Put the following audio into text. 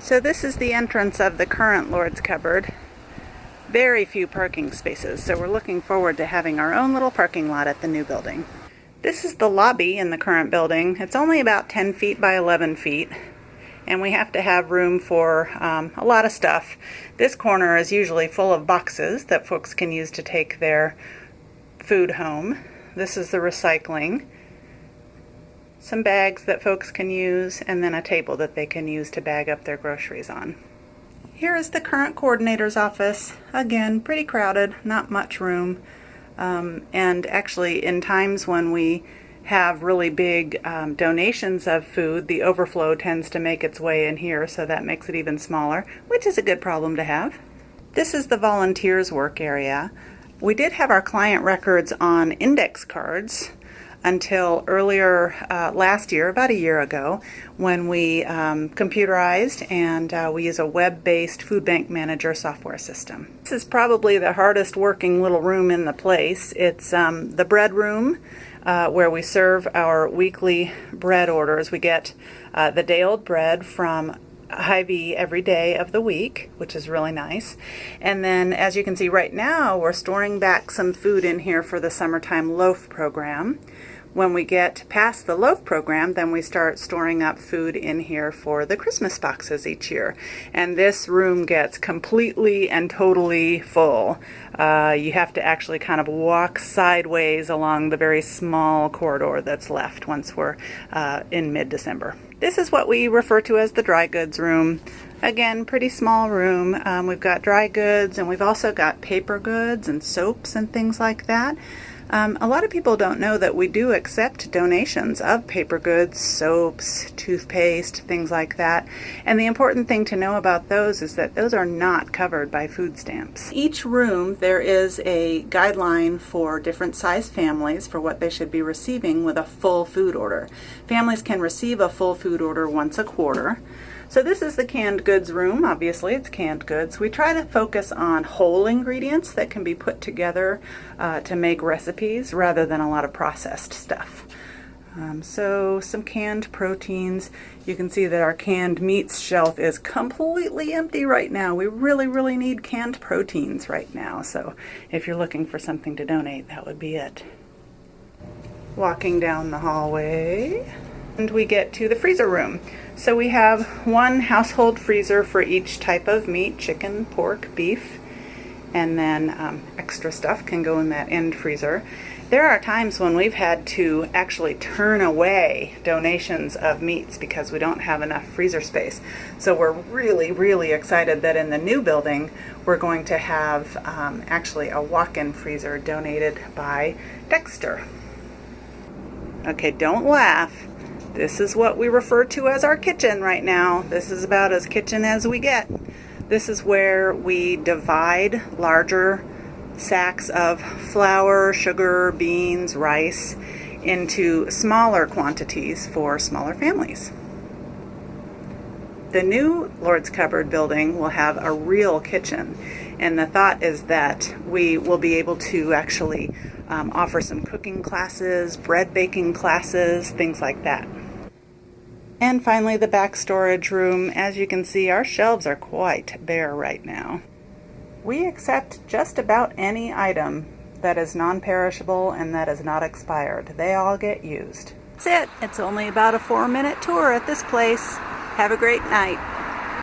So this is the entrance of the current Lord's Cupboard. Very few parking spaces, so we're looking forward to having our own little parking lot at the new building. This is the lobby in the current building. It's only about 10 feet by 11 feet, and we have to have room for a lot of stuff. This corner is usually full of boxes that folks can use to take their food home. This is the recycling. Some bags that folks can use, and then a table that they can use to bag up their groceries on. Here is the current coordinator's office. Again, pretty crowded, not much room. And actually, in times when we have really big donations of food, the overflow tends to make its way in here, so that makes it even smaller, which is a good problem to have. This is the volunteers' work area. We did have our client records on index cards until earlier last year, about a year ago, when we computerized and we use a web-based food bank manager software system. This is probably the hardest working little room in the place. It's the bread room where we serve our weekly bread orders. We get the day-old bread from Hy-Vee every day of the week, which is really nice. And then, as you can see right now, we're storing back some food in here for the summertime loaf program. When we get past the loaf program, then we start storing up food in here for the Christmas boxes each year. And this room gets completely and totally full. You have to actually kind of walk sideways along the very small corridor that's left once we're in mid-December. This is what we refer to as the dry goods room. Again, pretty small room. We've got dry goods, and we've also got paper goods and soaps and things like that. A lot of people don't know that we do accept donations of paper goods, soaps, toothpaste, things like that. And the important thing to know about those is that those are not covered by food stamps. Each room there is a guideline for different size families for what they should be receiving with a full food order. Families can receive a full food order once a quarter. So this is the canned goods room. Obviously, it's canned goods. We try to focus on whole ingredients that can be put together to make recipes rather than a lot of processed stuff. So some canned proteins. You can see that our canned meats shelf is completely empty right now. We really need canned proteins right now. So if you're looking for something to donate, that would be it. Walking down the hallway, and we get to the freezer room. So we have one household freezer for each type of meat: chicken, pork, beef, and then extra stuff can go in that end freezer. There are times when we've had to actually turn away donations of meats because we don't have enough freezer space. So we're really excited that in the new building we're going to have actually a walk-in freezer donated by Dexter. Okay, don't laugh. This is what we refer to as our kitchen right now. This is about as kitchen as we get. This is where we divide larger sacks of flour, sugar, beans, rice into smaller quantities for smaller families. The new Lord's Cupboard building will have a real kitchen, and the thought is that we will be able to actually offer some cooking classes, bread baking classes, things like that. And finally, the back storage room. As you can see, our shelves are quite bare right now. We accept just about any item that is non-perishable and that is not expired. They all get used. That's it. It's only about a 4-minute tour at this place. Have a great night.